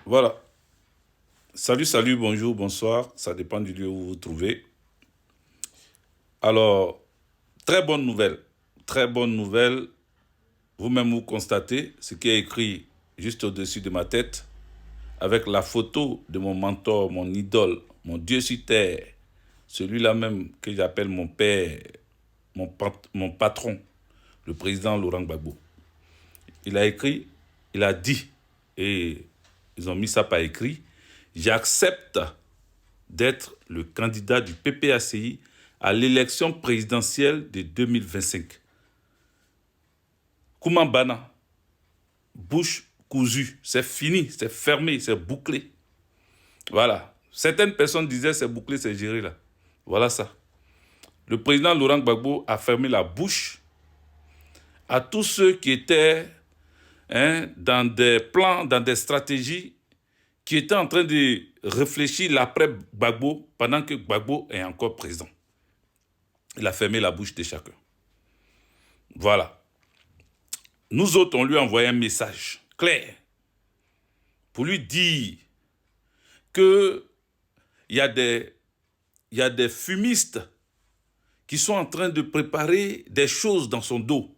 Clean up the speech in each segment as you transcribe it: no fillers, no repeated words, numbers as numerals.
Voilà. Salut, salut, bonjour, bonsoir. Ça dépend du lieu où vous vous trouvez. Alors, très bonne nouvelle. Très bonne nouvelle. Vous-même, vous constatez ce qui est écrit juste au-dessus de ma tête avec la photo de mon mentor, mon idole, mon Dieu sur terre. Celui-là même que j'appelle mon père, mon patron, le président Laurent Gbagbo. Il a écrit, il a dit, et ils ont mis ça par écrit, j'accepte d'être le candidat du PPACI à l'élection présidentielle de 2025. Koumambana, bouche cousue, c'est fini, c'est fermé, c'est bouclé. Voilà. Certaines personnes disaient c'est bouclé, c'est géré là. Voilà ça. Le président Laurent Gbagbo a fermé la bouche à tous ceux qui étaient dans des plans, dans des stratégies, qui étaient en train de réfléchir l'après Gbagbo pendant que Gbagbo est encore présent. Il a fermé la bouche de chacun. Voilà. Nous autres, on lui a envoyé un message clair pour lui dire qu'il y a des fumistes qui sont en train de préparer des choses dans son dos.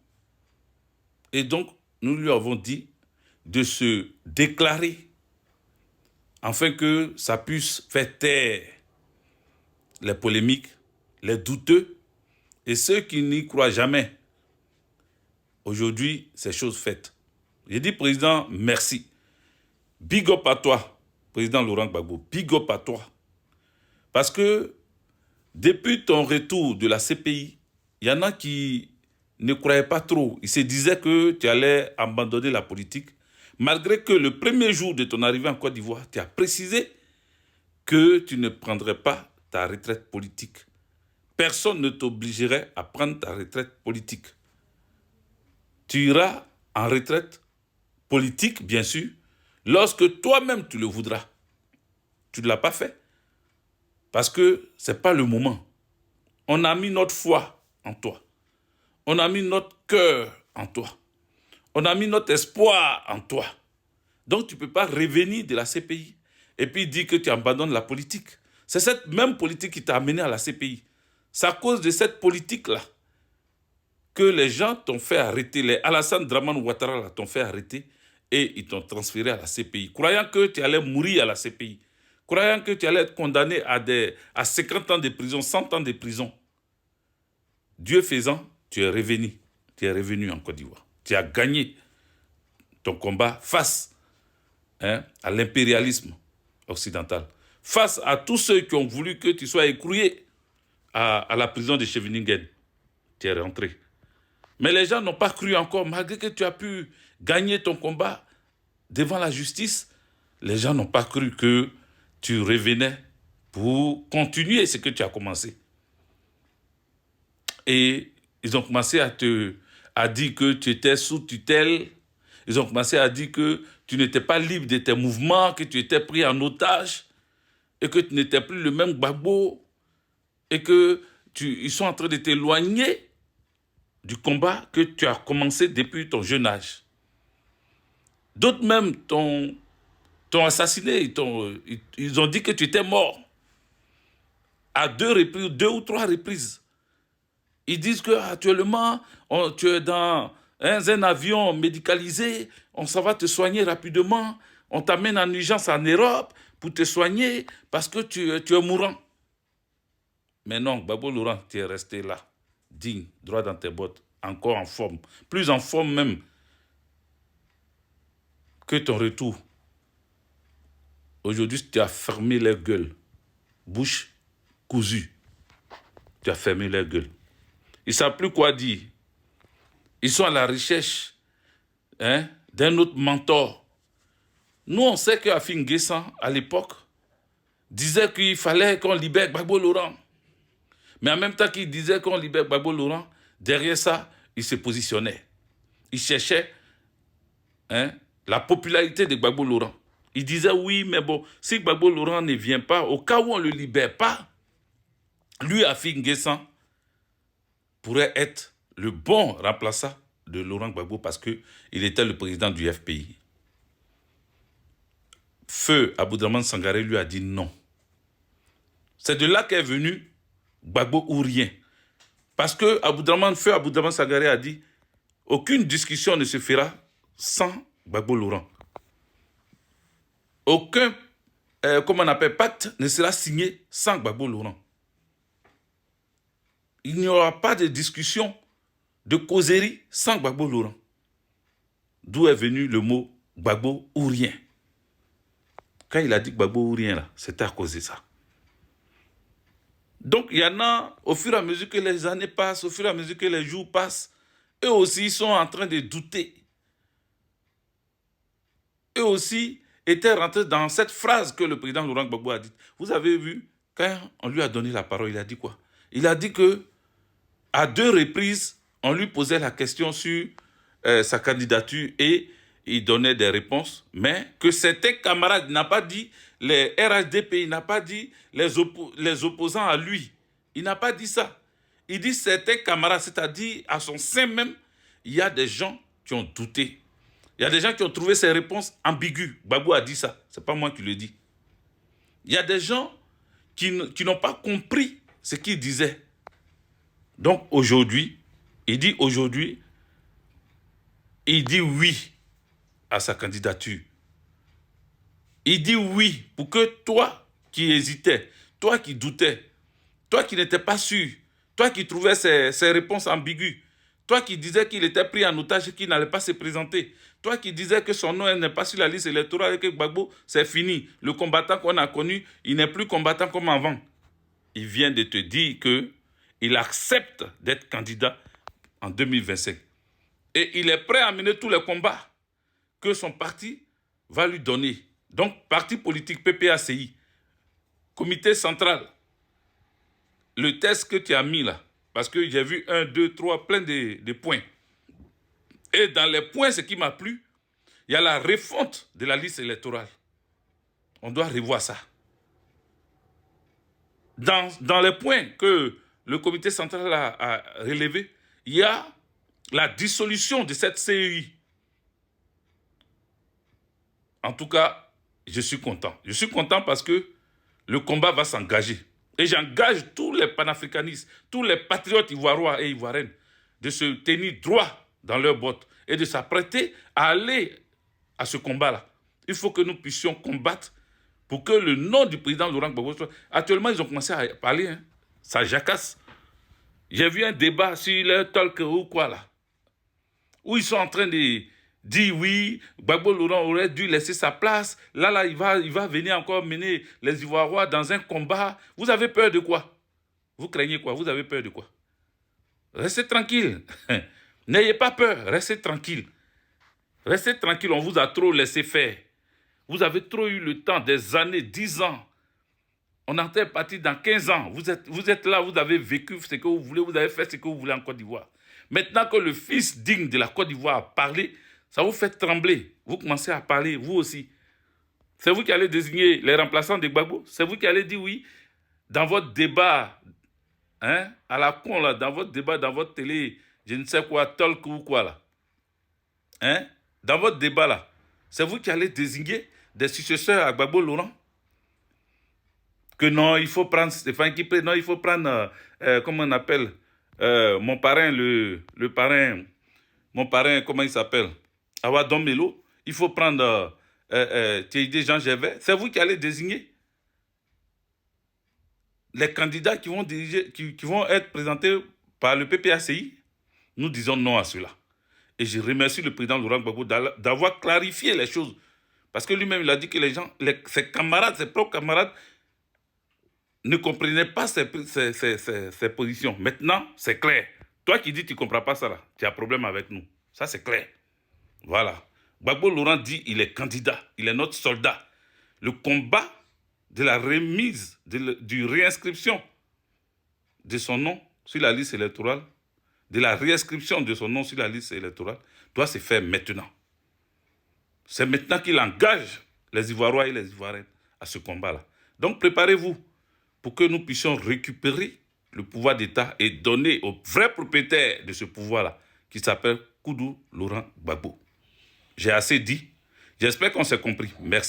Et donc, nous lui avons dit de se déclarer afin que ça puisse faire taire les polémiques, les douteux et ceux qui n'y croient jamais. Aujourd'hui, c'est chose faite. J'ai dit, président, merci. Big up à toi, président Laurent Gbagbo. Big up à toi. Parce que depuis ton retour de la CPI, il y en a qui ne croyaient pas trop. Ils se disaient que tu allais abandonner la politique, malgré que le premier jour de ton arrivée en Côte d'Ivoire, tu as précisé que tu ne prendrais pas ta retraite politique. Personne ne t'obligerait à prendre ta retraite politique. Tu iras en retraite politique, bien sûr, lorsque toi-même tu le voudras. Tu ne l'as pas fait. Parce que ce n'est pas le moment. On a mis notre foi en toi. On a mis notre cœur en toi. On a mis notre espoir en toi. Donc tu ne peux pas revenir de la CPI et puis dire que tu abandonnes la politique. C'est cette même politique qui t'a amené à la CPI. C'est à cause de cette politique-là que les gens t'ont fait arrêter. Les Alassane Dramane Ouattara t'ont fait arrêter et ils t'ont transféré à la CPI. Croyant que tu allais mourir à la CPI. Croyant que tu allais être condamné à 50 ans de prison, 100 ans de prison. Dieu faisant, tu es revenu. Tu es revenu en Côte d'Ivoire. Tu as gagné ton combat face à l'impérialisme occidental. Face à tous ceux qui ont voulu que tu sois écroué à la prison de Scheveningen. Tu es rentré. Mais les gens n'ont pas cru encore, malgré que tu as pu gagner ton combat devant la justice, les gens n'ont pas cru que tu revenais pour continuer ce que tu as commencé. Et ils ont commencé à dire que tu étais sous tutelle. Ils ont commencé à dire que tu n'étais pas libre de tes mouvements, que tu étais pris en otage et que tu n'étais plus le même Gbagbo et qu'ils sont en train de t'éloigner du combat que tu as commencé depuis ton jeune âge. D'autres même t'ont assassiné, ils ont dit que tu étais mort à 2 ou 3 reprises. Ils disent qu'actuellement, tu es dans un avion médicalisé, on s'en va te soigner rapidement, on t'amène en urgence en Europe pour te soigner parce que tu es mourant. Mais non, Gbagbo Laurent, tu es resté là, digne, droit dans tes bottes, encore en forme, plus en forme même que ton retour. Aujourd'hui, tu as fermé leur gueule, bouche cousue. Tu as fermé leur gueule. Ils ne savent plus quoi dire. Ils sont à la recherche d'un autre mentor. Nous, on sait qu'Afin N'Guessan, à l'époque, disait qu'il fallait qu'on libère Gbagbo Laurent. Mais en même temps qu'il disait qu'on libère Gbagbo Laurent, derrière ça, il se positionnait. Il cherchait la popularité de Gbagbo Laurent. Il disait oui, mais bon, si Gbagbo Laurent ne vient pas, au cas où on ne le libère pas, lui, Afin N'Guessan, pourrait être le bon remplaçant de Laurent Gbagbo parce qu'il était le président du FPI. Feu Aboudraman Sangaré lui a dit non. C'est de là qu'est venu Gbagbo ou rien. Parce que Feu Aboudraman Sangaré a dit aucune discussion ne se fera sans Gbagbo Laurent. Aucun, comment on appelle, pacte ne sera signé sans Gbagbo Laurent. Il n'y aura pas de discussion, de causerie sans Gbagbo Laurent. D'où est venu le mot Gbagbo ou rien. Quand il a dit Gbagbo ou rien, c'était à cause de ça. Donc, il y en a, au fur et à mesure que les années passent, au fur et à mesure que les jours passent, eux aussi ils sont en train de douter. Eux aussi étaient rentrés dans cette phrase que le président Laurent Gbagbo a dit. Vous avez vu, quand on lui a donné la parole, il a dit quoi? Il a dit que à 2 reprises, on lui posait la question sur sa candidature et il donnait des réponses, mais que certains camarades, il n'a pas dit les RHDP, il n'a pas dit les opposants à lui. Il n'a pas dit ça. Il dit certains camarades, c'est-à-dire à son sein même, il y a des gens qui ont douté. Il y a des gens qui ont trouvé ces réponses ambiguës. Gbagbo a dit ça, ce n'est pas moi qui le dis. Il y a des gens qui n'ont pas compris ce qu'il disait. Donc aujourd'hui, il dit oui à sa candidature. Il dit oui pour que toi qui hésitais, toi qui doutais, toi qui n'étais pas sûr, toi qui trouvais ces réponses ambiguës, toi qui disais qu'il était pris en otage et qu'il n'allait pas se présenter, toi qui disais que son nom n'est pas sur la liste électorale et que Gbagbo, c'est fini. Le combattant qu'on a connu, il n'est plus combattant comme avant. Il vient de te dire qu'il accepte d'être candidat en 2025. Et il est prêt à mener tous les combats que son parti va lui donner. Donc, parti politique PPACI, comité central, le test que tu as mis là, parce que j'ai vu 1, 2, 3, plein de points. Et dans les points, ce qui m'a plu, il y a la refonte de la liste électorale. On doit revoir ça. Dans les points que le comité central a relevés, il y a la dissolution de cette CEI. En tout cas, je suis content. Je suis content parce que le combat va s'engager. Et j'engage tous les panafricanistes, tous les patriotes ivoiriens et ivoiriennes de se tenir droit dans leurs bottes et de s'apprêter à aller à ce combat-là. Il faut que nous puissions combattre pour que le nom du président Laurent Gbagbo soit... Actuellement, ils ont commencé à parler, hein. Ça jacasse. J'ai vu un débat sur le talk ou quoi là, où ils sont en train de dire oui, Gbagbo Laurent aurait dû laisser sa place. Là, il va venir encore mener les Ivoiriens dans un combat. Vous avez peur de quoi? Vous craignez quoi? Vous avez peur de quoi? Restez tranquille. N'ayez pas peur, restez tranquille. Restez tranquille, on vous a trop laissé faire. Vous avez trop eu le temps, des années, 10 ans. On était parti dans 15 ans. Vous êtes là, vous avez vécu ce que vous voulez, vous avez fait ce que vous voulez en Côte d'Ivoire. Maintenant que le fils digne de la Côte d'Ivoire a parlé, ça vous fait trembler. Vous commencez à parler, vous aussi. C'est vous qui allez désigner les remplaçants de Gbagbo. C'est vous qui allez dire oui. Dans votre débat, hein, à la con, là, dans votre débat, dans votre télé, je ne sais quoi, talk ou quoi, là. Hein, dans votre débat, là, c'est vous qui allez désigner des successeurs à Gbagbo Laurent. Que non, il faut prendre Stéphane Kipré, non, il faut prendre, comment on appelle, mon parrain, le parrain, mon parrain, comment il s'appelle, Awadon Melo, il faut prendre Théodore Jean Gervais. C'est vous qui allez désigner les candidats qui vont, qui vont être présentés par le PPACI. Nous disons non à cela. Et je remercie le président Laurent Gbagbo d'avoir clarifié les choses. Parce que lui-même, il a dit que les gens, ses camarades, ses propres camarades, ne comprenaient pas ses positions. Maintenant, c'est clair. Toi qui dis que tu ne comprends pas ça, là, tu as un problème avec nous. Ça, c'est clair. Voilà. Gbagbo Laurent dit il est candidat, il est notre soldat. Le combat de la remise, du réinscription de son nom sur la liste électorale, de la réinscription de son nom sur la liste électorale, doit se faire maintenant. C'est maintenant qu'il engage les Ivoiriens et les Ivoiriennes à ce combat-là. Donc, préparez-vous pour que nous puissions récupérer le pouvoir d'État et donner au vrai propriétaire de ce pouvoir-là, qui s'appelle Koudou Laurent Gbagbo. J'ai assez dit. J'espère qu'on s'est compris. Merci.